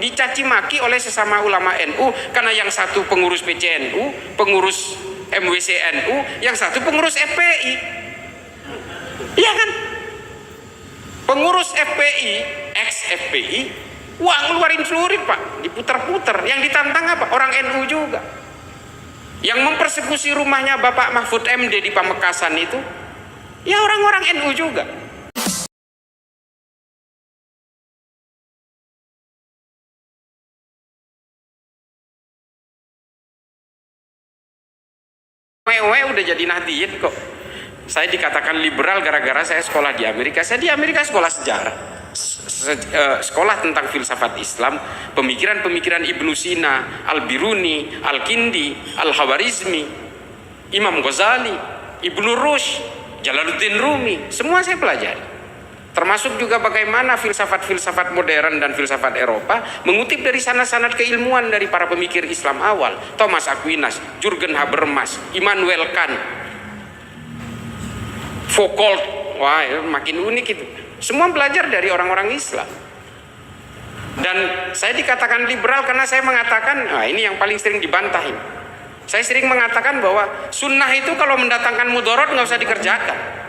dicaci maki oleh sesama ulama NU karena yang satu pengurus PCNU, pengurus MWCNU, yang satu pengurus FPI. Iya kan? Pengurus FPI, ex-FPI, uang ngeluarin celurit Pak, diputar-putar. Yang ditantang apa? Orang NU juga. Yang mempersekusi rumahnya Bapak Mahfud MD di Pamekasan itu, ya orang-orang NU juga. Mewe udah jadi Nahdien kok. Saya dikatakan liberal gara-gara saya sekolah di Amerika. Saya di Amerika sekolah sejarah, sekolah tentang filsafat Islam, pemikiran-pemikiran Ibnu Sina, Al-Biruni, Al-Kindi, Al-Hawarizmi, Imam Ghazali, Ibnu Rushd, Jalaluddin Rumi, semua saya pelajari. Termasuk juga bagaimana filsafat-filsafat modern dan filsafat Eropa mengutip dari sanad-sanad keilmuan dari para pemikir Islam awal. Thomas Aquinas, Jürgen Habermas, Immanuel Kant, Foucault. Wah, makin unik itu. Semua belajar dari orang-orang Islam. Dan saya dikatakan liberal karena saya mengatakan, nah ini yang paling sering dibantahin. Saya sering mengatakan bahwa sunnah itu kalau mendatangkan mudorot nggak usah dikerjakan.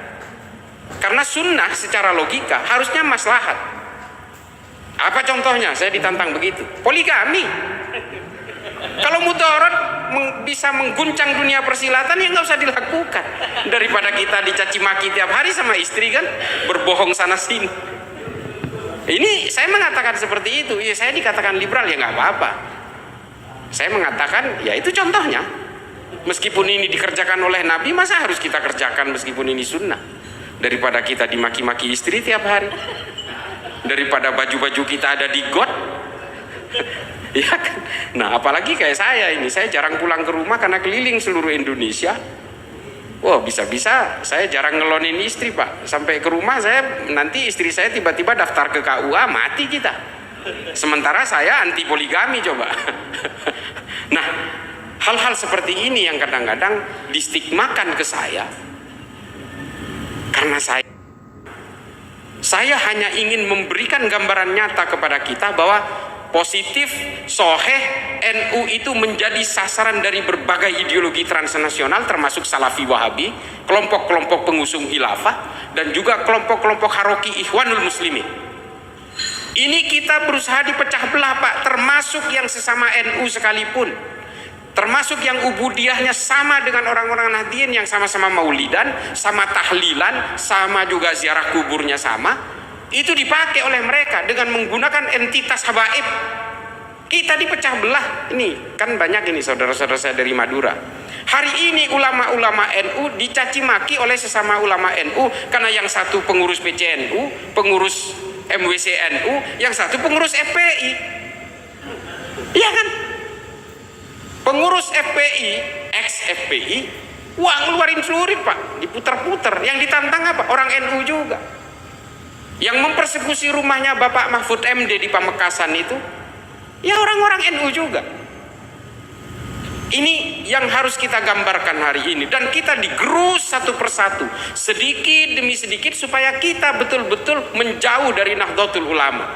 Karena sunnah secara logika harusnya maslahat. Apa contohnya? Saya ditantang begitu. Poligami. Kalau mudorot bisa mengguncang dunia persilatan ya nggak usah dilakukan. Daripada kita dicaci maki tiap hari sama istri kan, berbohong sana sini. Ini saya mengatakan seperti itu. Ya saya dikatakan liberal ya nggak apa-apa. Saya mengatakan ya itu contohnya. Meskipun ini dikerjakan oleh Nabi, masa harus kita kerjakan meskipun ini sunnah? Daripada kita dimaki-maki istri tiap hari, daripada baju-baju kita ada di got, ya kan? Nah apalagi kayak saya ini, saya jarang pulang ke rumah karena keliling seluruh Indonesia. Wah bisa-bisa saya jarang ngelonin istri Pak, sampai ke rumah saya nanti istri saya tiba-tiba daftar ke KUA, mati kita. Sementara saya anti poligami coba. Nah hal-hal seperti ini yang kadang-kadang distigmakan ke saya. Karena saya hanya ingin memberikan gambaran nyata kepada kita bahwa positif, soheh, NU itu menjadi sasaran dari berbagai ideologi transnasional termasuk Salafi Wahabi, kelompok-kelompok pengusung khilafah, dan juga kelompok-kelompok Haroki Ikhwanul Muslimin. Ini kita berusaha dipecah belah Pak, termasuk yang sesama NU sekalipun. Termasuk yang ubudiyahnya sama dengan orang-orang Nahdien yang sama-sama maulidan, sama tahlilan, sama juga ziarah kuburnya sama. Itu dipakai oleh mereka dengan menggunakan entitas habaib. Kita dipecah belah. Ini kan banyak ini saudara-saudara saya dari Madura. Hari ini ulama-ulama NU dicaci maki oleh sesama ulama NU karena yang satu pengurus PCNU, pengurus MWCNU, yang satu pengurus FPI. Iya kan? Pengurus FPI, ex-FPI, uang ngeluarin celurit Pak, diputar-putar. Yang ditantang apa? Orang NU juga. Yang mempersekusi rumahnya Bapak Mahfud MD di Pamekasan itu, ya orang-orang NU juga. Ini yang harus kita gambarkan hari ini. Dan kita digerus satu persatu, sedikit demi sedikit supaya kita betul-betul menjauh dari Nahdlatul Ulama.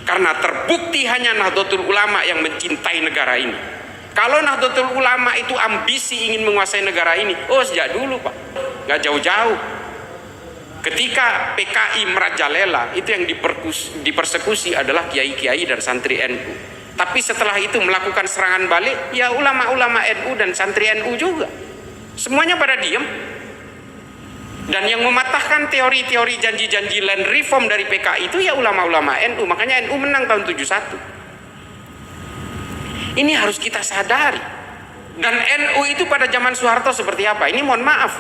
Karena terbukti hanya Nahdlatul Ulama yang mencintai negara ini. Kalau Nahdlatul Ulama itu ambisi ingin menguasai negara ini, oh sejak dulu Pak, nggak jauh-jauh. Ketika PKI merajalela, itu yang dipersekusi adalah kiai-kiai dan santri NU. Tapi setelah itu melakukan serangan balik, ya ulama-ulama NU dan santri NU juga. Semuanya pada diem. Dan yang mematahkan teori-teori janji-janji land reform dari PKI itu ya ulama-ulama NU. Makanya NU menang tahun 71. Ini harus kita sadari. Dan NU itu pada zaman Soeharto seperti apa? Ini mohon maaf,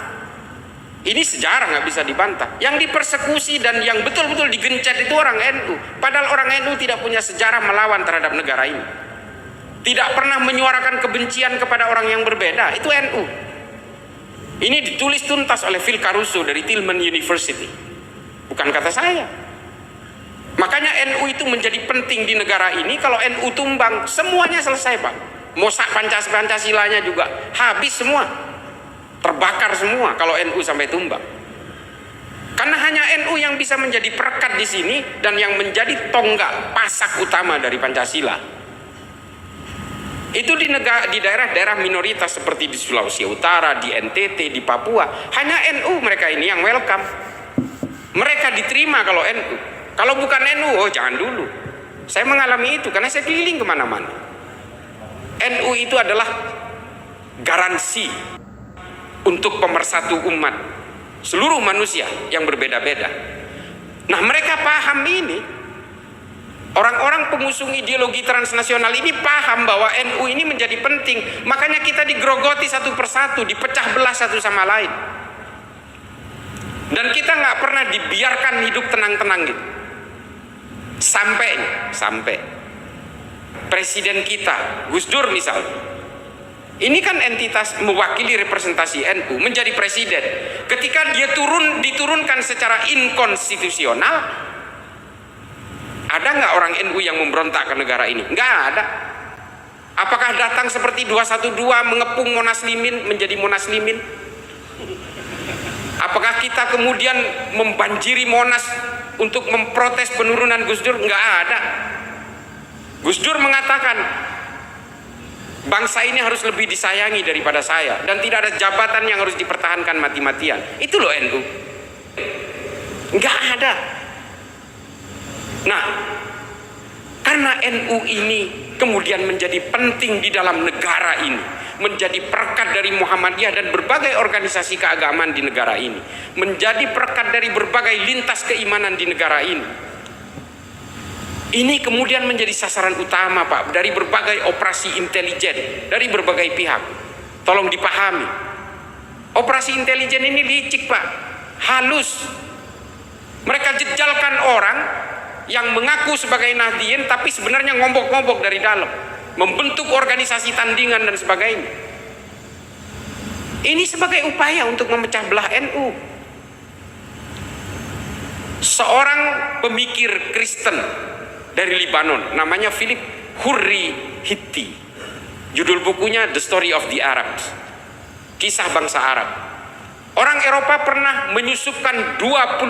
ini sejarah nggak bisa dibantah. Yang dipersekusi dan yang betul-betul digencet itu orang NU. Padahal orang NU tidak punya sejarah melawan terhadap negara ini. Tidak pernah menyuarakan kebencian kepada orang yang berbeda. Itu NU. Ini ditulis tuntas oleh Phil Caruso dari Tillman University. Bukan kata saya. Makanya NU itu menjadi penting di negara ini. Kalau NU tumbang, semuanya selesai Pak. Mosak Pancasilanya juga habis semua, terbakar semua kalau NU sampai tumbang. Karena hanya NU yang bisa menjadi perekat di sini dan yang menjadi tonggak pasak utama dari Pancasila. Itu di daerah-daerah minoritas seperti di Sulawesi Utara, di NTT, di Papua, hanya NU mereka ini yang welcome. Mereka diterima kalau NU. Kalau bukan NU, oh jangan dulu. Saya mengalami itu karena saya keliling kemana-mana. NU itu adalah garansi untuk pemersatu umat seluruh manusia yang berbeda-beda. Nah, mereka paham ini. Orang-orang pengusung ideologi transnasional ini paham bahwa NU ini menjadi penting. Makanya kita digrogoti satu persatu, dipecah belah satu sama lain. Dan kita nggak pernah dibiarkan hidup tenang-tenang gitu. Sampai presiden kita, Gus Dur misalnya, ini kan entitas mewakili representasi NU menjadi presiden. Ketika dia diturunkan secara inkonstitusional, ada nggak orang NU yang memberontak ke negara ini? Nggak ada. Apakah datang seperti 212 mengepung Monas Limin menjadi Monas Limin? Apakah kita kemudian membanjiri Monas untuk memprotes penurunan Gus Dur? Nggak ada. Gus Dur mengatakan, bangsa ini harus lebih disayangi daripada saya, dan tidak ada jabatan yang harus dipertahankan mati-matian. Itu loh NU. Nggak ada. Nah, karena NU ini kemudian menjadi penting di dalam negara ini, menjadi perekat dari Muhammadiyah dan berbagai organisasi keagamaan di negara ini, menjadi perekat dari berbagai lintas keimanan di negara ini. Ini kemudian menjadi sasaran utama, Pak, dari berbagai operasi intelijen, dari berbagai pihak. Tolong dipahami. Operasi intelijen ini licik, Pak, halus. Mereka jejalkan orang yang mengaku sebagai Nahdien tapi sebenarnya ngombok-ngombok dari dalam, membentuk organisasi tandingan dan sebagainya. Ini sebagai upaya untuk memecah belah NU. Seorang pemikir Kristen dari Libanon namanya Philip Hurri Hitti, judul bukunya The Story of the Arabs, kisah bangsa Arab. Orang Eropa pernah menyusupkan 25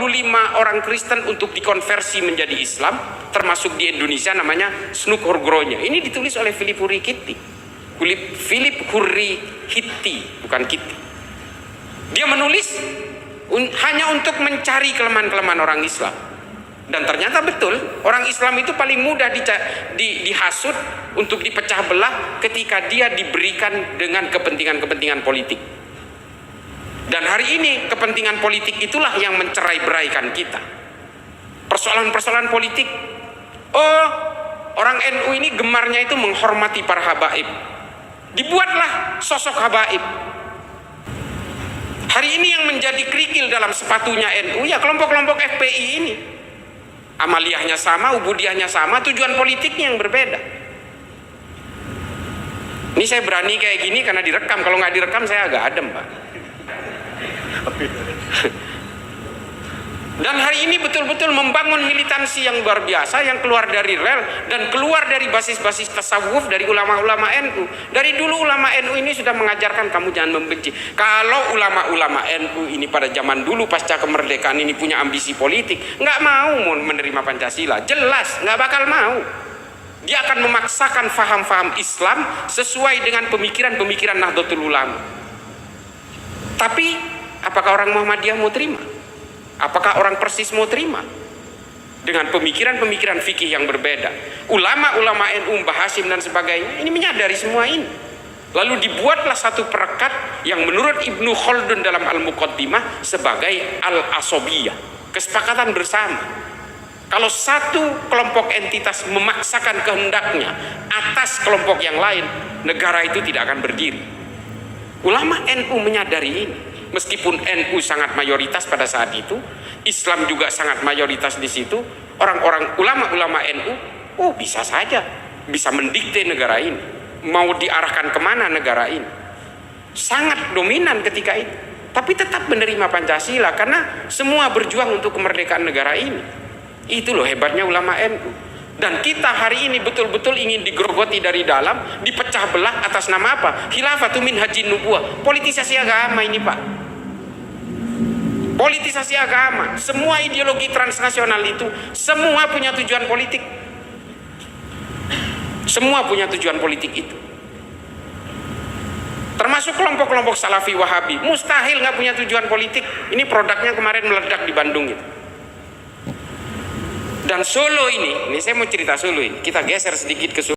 orang Kristen untuk dikonversi menjadi Islam, termasuk di Indonesia namanya Snuk Horgronya. Ini ditulis oleh Philip Hurri Hitti. Philip Hurri Hitti, bukan Kitty. Dia menulis hanya untuk mencari kelemahan-kelemahan orang Islam. Dan ternyata betul, orang Islam itu paling mudah dihasut untuk dipecah belah ketika dia diberikan dengan kepentingan-kepentingan politik. Dan hari ini kepentingan politik itulah yang mencerai-beraikan kita. Persoalan-persoalan politik. Oh, orang NU ini gemarnya itu menghormati para habaib. Dibuatlah sosok habaib. Hari ini yang menjadi kerikil dalam sepatunya NU ya kelompok-kelompok FPI ini. Amaliyahnya sama, ubudiyahnya sama, tujuan politiknya yang berbeda. Ini saya berani kayak gini karena direkam. Kalau nggak direkam saya agak adem, Pak. Dan hari ini betul-betul membangun militansi yang luar biasa, yang keluar dari rel dan keluar dari basis-basis tasawuf dari ulama-ulama NU. Dari dulu ulama NU ini sudah mengajarkan kamu jangan membenci. Kalau ulama-ulama NU ini pada zaman dulu pasca kemerdekaan ini punya ambisi politik, nggak mau menerima Pancasila, jelas nggak bakal mau. Dia akan memaksakan faham-faham Islam sesuai dengan pemikiran-pemikiran Nahdlatul Ulama. Tapi apakah orang Muhammadiyah mau terima? Apakah orang Persis mau terima? Dengan pemikiran-pemikiran fikih yang berbeda. Ulama-ulama NU, Mbah Hashim dan sebagainya, ini menyadari semua ini. Lalu dibuatlah satu perekat yang menurut Ibnu Khaldun dalam Al-Muqaddimah sebagai Al-Asobiyah. Kesepakatan bersama. Kalau satu kelompok entitas memaksakan kehendaknya atas kelompok yang lain, negara itu tidak akan berdiri. Ulama NU menyadari ini. Meskipun NU sangat mayoritas pada saat itu, Islam juga sangat mayoritas di situ, orang-orang ulama-ulama NU, oh bisa saja, bisa mendikte negara ini, mau diarahkan kemana negara ini. Sangat dominan ketika itu, tapi tetap menerima Pancasila karena semua berjuang untuk kemerdekaan negara ini. Itu loh hebatnya ulama NU. Dan kita hari ini betul-betul ingin digerogoti dari dalam, dipecah belah atas nama apa? Khilafatu min hajin nubuwah. Politisasi agama ini, Pak. politisasi agama, semua ideologi transnasional itu semua punya tujuan politik. Semua punya tujuan politik itu. Termasuk kelompok-kelompok Salafi Wahabi, mustahil nggak punya tujuan politik. Ini produknya kemarin meledak di Bandung itu. Dan Solo ini saya mau cerita Solo ini. Kita geser sedikit ke Solo.